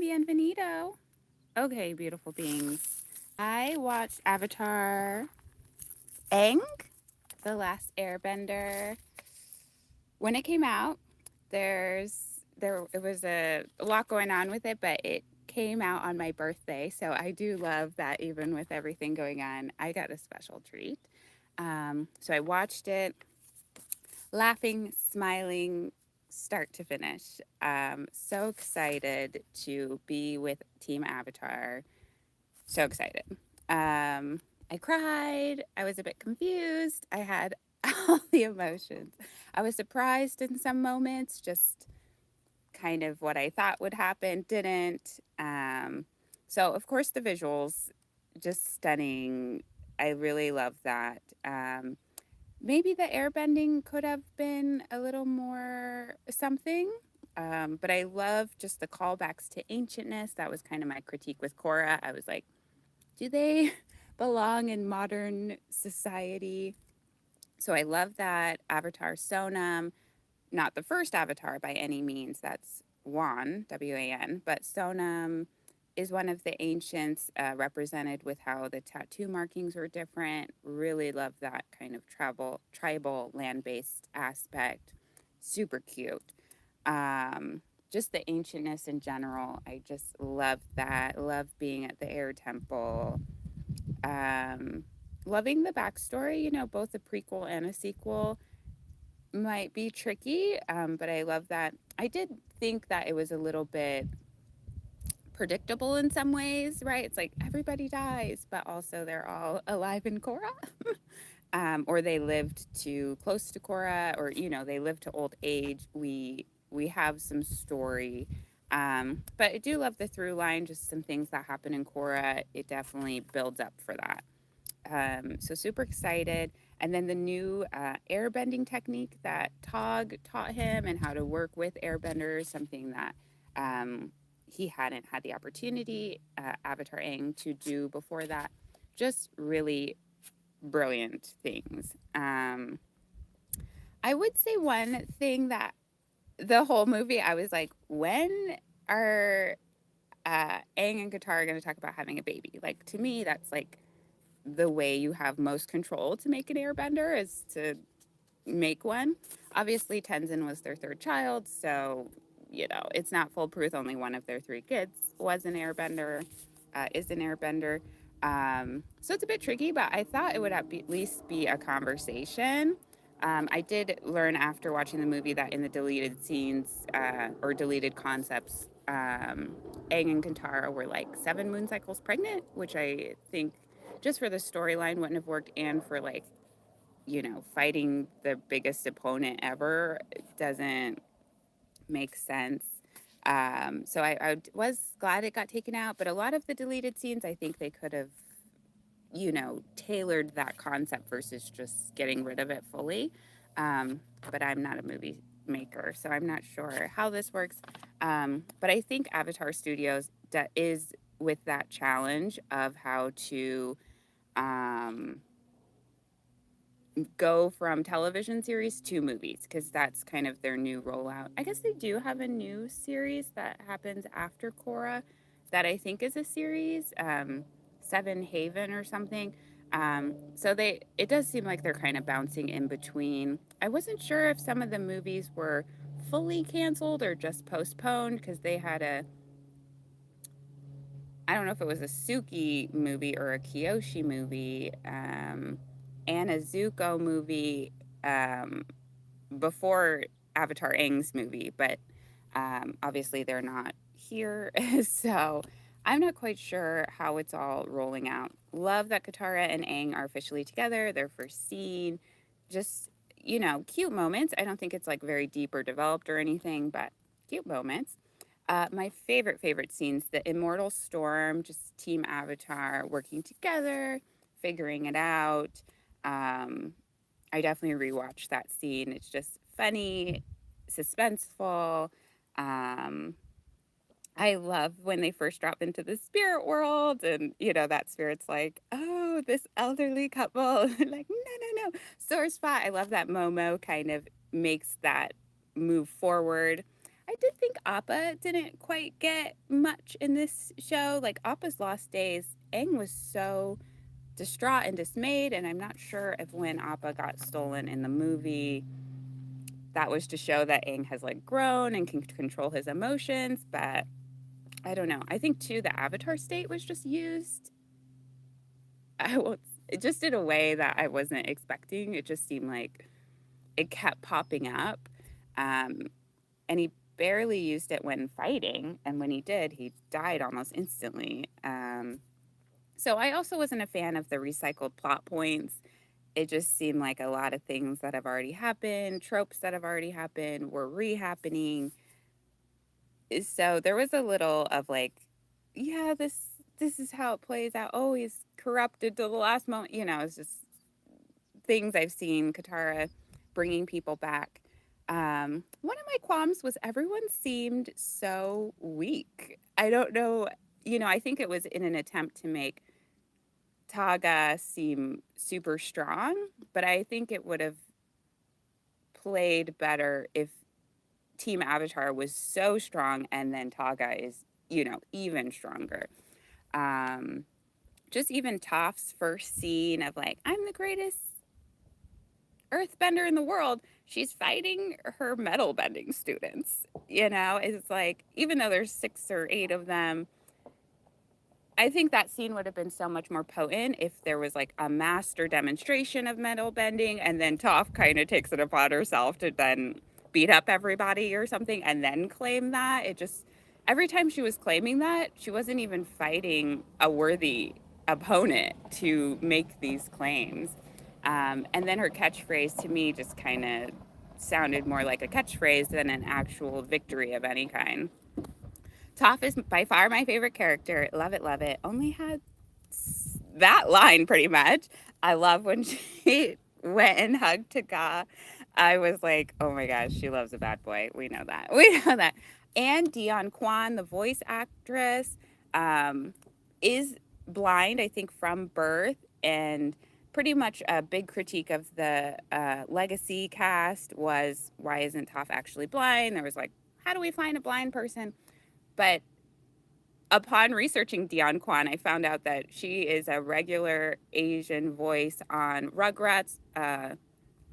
bienvenido. Okay, beautiful beings. I watched Avatar Aang, The Last Airbender. When it came out, there it was a lot going on with it, but it came out on my birthday, so I do love that even with everything going on, I got a special treat. So I watched it, laughing, smiling, start to finish. So excited to be with Team Avatar. So excited. I cried. I was a bit confused. I had all the emotions. I was surprised in some moments, just kind of what I thought would happen didn't. So, of course, the visuals, just stunning. I really love that. Maybe the airbending could have been a little more something. But I love just the callbacks to ancientness. That was kind of my critique with Korra. I was like, do they belong in modern society? So I love that. Avatar Sonam, not the first Avatar by any means, that's Wan, W-A-N, but Sonam is one of the ancients represented with how the tattoo markings were different. Really love that kind of tribal, land-based aspect. Super cute. Just the ancientness in general. I just love that. Love being at the air temple. Um, Loving the backstory, both a prequel and a sequel might be tricky, but I love that. I did think that it was a little bit predictable in some ways, right? It's like everybody dies, but also they're all alive in Korra. Or they lived too close to Korra, or they lived to old age. We have some story, but I do love the through line. Just some things that happen in Korra. It definitely builds up for that. So super excited. And then the new airbending technique that Tog taught him and how to work with airbenders, something that he hadn't had the opportunity, Avatar Aang, to do before that. Just really brilliant things. I would say one thing that the whole movie, I was like, when are Aang and Katara going to talk about having a baby? Like, to me, that's like the way you have most control to make an airbender is to make one. Obviously, Tenzin was their third child, so it's not foolproof. Only one of their three kids was an airbender, is an airbender. So it's a bit tricky, but I thought it would at least be a conversation. I did learn after watching the movie that in the deleted scenes or deleted concepts, Aang and Kantara were like 7 moon cycles pregnant, which I think just for the storyline wouldn't have worked, and for like fighting the biggest opponent ever doesn't make sense. So I was glad it got taken out, but a lot of the deleted scenes, I think they could have, tailored that concept versus just getting rid of it fully. But I'm not a movie maker, so I'm not sure how this works. But I think Avatar Studios is with that challenge of how to um, go from television series to movies because that's kind of their new rollout. I guess they do have a new series that happens after Korra that I think is a series, Seven Haven or something. So it does seem like they're kind of bouncing in between. I wasn't sure if some of the movies were fully canceled or just postponed because they had I don't know if it was a Suki movie or a Kyoshi movie, and a Zuko movie um, before Avatar Aang's movie, but obviously they're not here. So I'm not quite sure how it's all rolling out. Love that Katara and Aang are officially together, their first scene. Just, cute moments. I don't think it's like very deep or developed or anything, but cute moments. My favorite scenes, the Immortal Storm, just Team Avatar working together, figuring it out. Um, I definitely rewatched that scene. It's just funny, suspenseful. Um, I love when they first drop into the spirit world, and that spirit's like, "Oh, this elderly couple," like, no, sore spot. I love that Momo kind of makes that move forward. I did think Appa didn't quite get much in this show. Like Appa's lost days, Aang was so distraught and dismayed, and I'm not sure if when Appa got stolen in the movie, that was to show that Aang has like grown and can control his emotions, but I don't know. I think too the Avatar state was just used. I will, just in a way that I wasn't expecting. It just seemed like it kept popping up. Um, and he barely used it when fighting. And when he did, he died almost instantly. So I also wasn't a fan of the recycled plot points. It just seemed like a lot of things that have already happened, tropes that have already happened, were re-happening. So there was a little of like, yeah, this is how it plays out. Oh, he's corrupted to the last moment. It's just things I've seen Katara bringing people back. One of my qualms was everyone seemed so weak. I don't know. I think it was in an attempt to make Taga seem super strong, but I think it would have played better if Team Avatar was so strong and then Taga is, even stronger. Um, just even Toph's first scene of like, I'm the greatest earthbender in the world, she's fighting her metal bending students. It's like, even though there's 6 or 8 of them, I think that scene would have been so much more potent if there was like a master demonstration of metal bending and then Toph kind of takes it upon herself to then beat up everybody or something and then claim that. It just, every time she was claiming that, she wasn't even fighting a worthy opponent to make these claims. And then her catchphrase to me just kind of sounded more like a catchphrase than an actual victory of any kind. Toph is by far my favorite character. Love it, love it. Only had that line pretty much. I love when she went and hugged Taka. I was like, oh my gosh, she loves a bad boy. We know that. We know that. And Dion Kwan, the voice actress, is blind, I think, from birth. And pretty much a big critique of the legacy cast was, why isn't Toph actually blind? There was like, how do we find a blind person? But upon researching Dion Kwan, I found out that she is a regular Asian voice on Rugrats,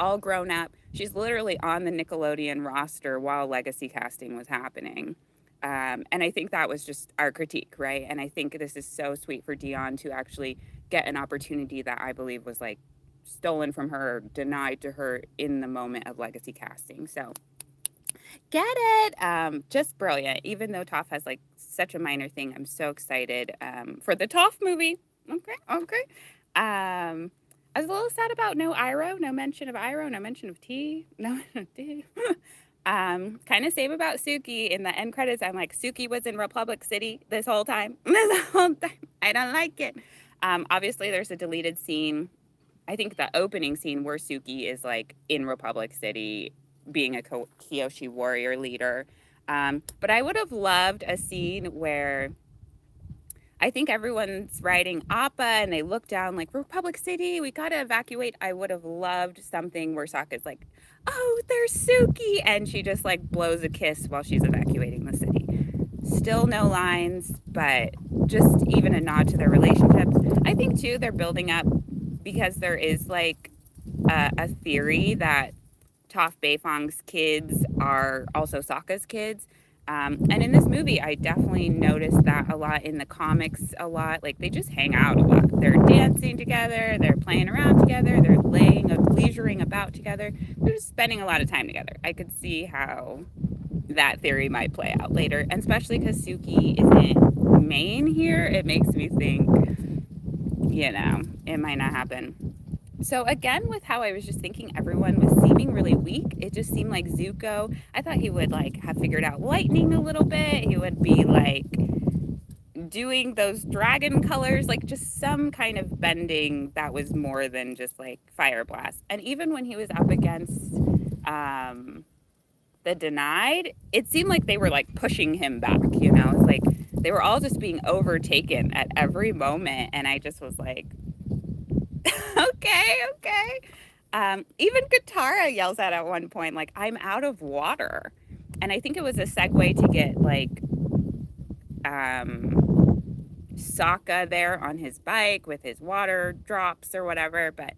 All Grown Up. She's literally on the Nickelodeon roster while legacy casting was happening. And I think that was just our critique, right? And I think this is so sweet for Dion to actually get an opportunity that I believe was like stolen from her, denied to her in the moment of legacy casting. So get it. Just brilliant. Even though Toph has like such a minor thing, I'm so excited for the Toph movie. Okay. I was a little sad about no Iroh, no mention of Iroh, no mention of T, no T. Kind of same about Suki in the end credits. I'm like, Suki was in Republic City this whole time. This whole time. I don't like it. Obviously, there's a deleted scene. I think the opening scene where Suki is like in Republic City being a Kyoshi warrior leader. But I would have loved a scene where I think everyone's riding Appa and they look down like, Republic City, we got to evacuate. I would have loved something where Sokka's like, oh, there's Suki. And she just like blows a kiss while she's evacuating the city. Still no lines, but just even a nod to their relationships. I think too, they're building up because there is like a theory that Toph Beifong's kids are also Sokka's kids. And in this movie, I definitely noticed that a lot in the comics a lot. Like, they just hang out a lot. They're dancing together. They're playing around together. They're leisuring about together. They're just spending a lot of time together. I could see how that theory might play out later. And especially because Suki isn't main here, it makes me think, it might not happen. So again, with how I was just thinking everyone was seeming really weak, it just seemed like Zuko, I thought he would like have figured out lightning a little bit. He would be like doing those dragon colors, like just some kind of bending that was more than just like fire blast. And even when he was up against the Denied, it seemed like they were like pushing him back, It's like they were all just being overtaken at every moment. And I just was like, okay. Even Katara yells at one point, like, I'm out of water. And I think it was a segue to get like um, Sokka there on his bike with his water drops or whatever. But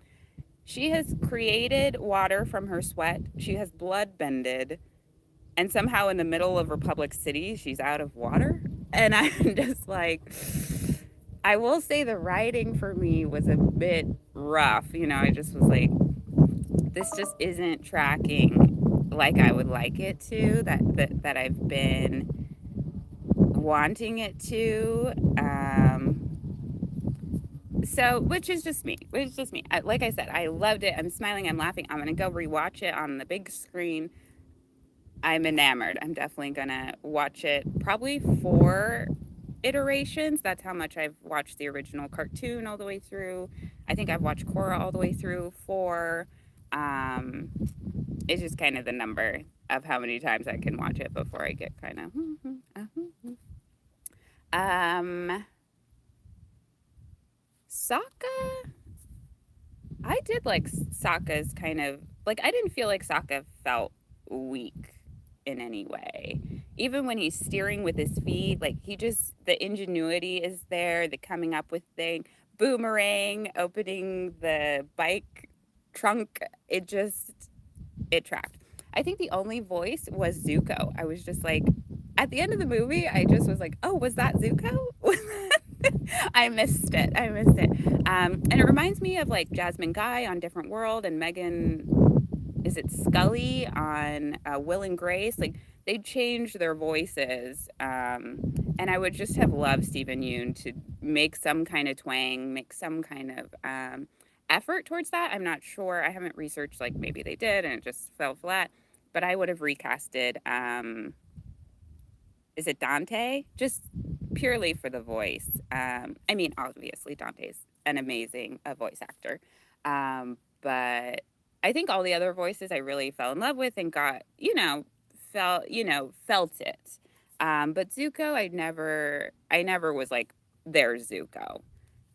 she has created water from her sweat. She has blood bended. And somehow in the middle of Republic City, she's out of water. And I'm just like, I will say the writing for me was a bit rough. I just was like, this just isn't tracking like I would like it to, that I've been wanting it to. So, which is just me. Like I said, I loved it. I'm smiling, I'm laughing. I'm going to go rewatch it on the big screen. I'm enamored. I'm definitely going to watch it probably 4 iterations. That's how much I've watched the original cartoon all the way through. I think I've watched Korra all the way through 4. Um, it's just kind of the number of how many times I can watch it before I get kind of. Um, Sokka, I did like Sokka's kind of like I didn't feel like Sokka felt weak in any way. Even when he's steering with his feet, like the ingenuity is there, the coming up with thing, boomerang, opening the bike trunk, it tracked. I think the only voice was Zuko. I was just like, at the end of the movie, I just was like, oh, was that Zuko? I missed it. I missed it. And it reminds me of like Jasmine Guy on Different World and Megan, is it Scully on Will and Grace? Like they changed their voices. And I would just have loved Stephen Yoon to make some kind of twang, make some kind of effort towards that. I'm not sure. I haven't researched, like maybe they did and it just fell flat. But I would have recasted, is it Dante? Just purely for the voice. I mean, obviously, Dante's an amazing voice actor. But I think all the other voices I really fell in love with and got, felt it. But Zuko, I never was like, there's Zuko.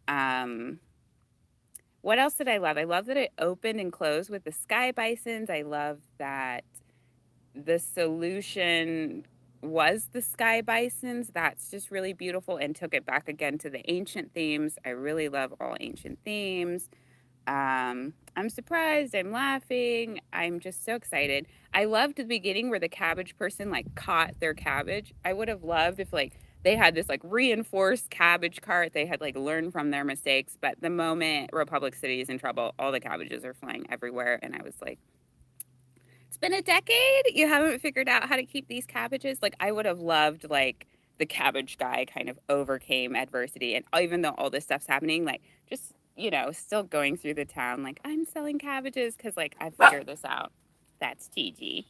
Um, what else did I love? I love that it opened and closed with the sky bisons. I love that the solution was the sky bisons. That's just really beautiful and took it back again to the ancient themes. I really love all ancient themes. I'm surprised. I'm laughing. I'm just so excited. I loved the beginning where the cabbage person like caught their cabbage. I would have loved if like they had this like reinforced cabbage cart. They had like learned from their mistakes. But the moment Republic City is in trouble, all the cabbages are flying everywhere. And I was like, it's been a decade. You haven't figured out how to keep these cabbages. Like I would have loved like the cabbage guy kind of overcame adversity, and even though all this stuff's happening, like just still going through the town, like I'm selling cabbages because like I figured this out. That's TG.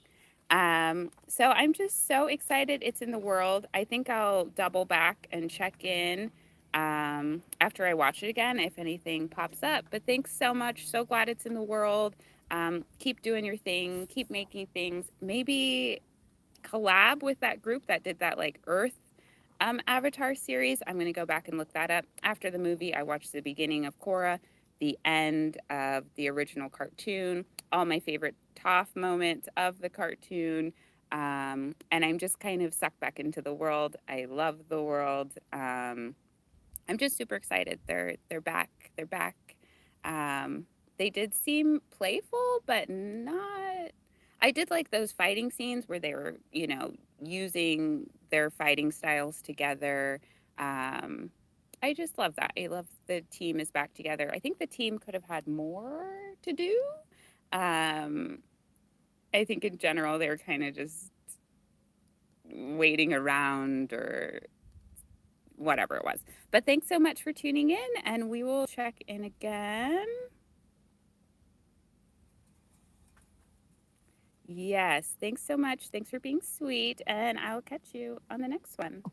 So I'm just so excited it's in the world. I think I'll double back and check in after I watch it again if anything pops up. But thanks so much. So glad it's in the world. Keep doing your thing, keep making things, maybe collab with that group that did that like Earth Avatar series. I'm going to go back and look that up. After the movie, I watched the beginning of Korra, the end of the original cartoon, all my favorite Toph moments of the cartoon. And I'm just kind of sucked back into the world. I love the world. I'm just super excited. They're back. They're back. They did seem playful, but not. I did like those fighting scenes where they were, using their fighting styles together. Um, I just love that. I love the team is back together. I think the team could have had more to do. Um, I think in general they were kind of just waiting around or whatever it was. But thanks so much for tuning in, and we will check in again. Yes, thanks so much. Thanks for being sweet, and I'll catch you on the next one.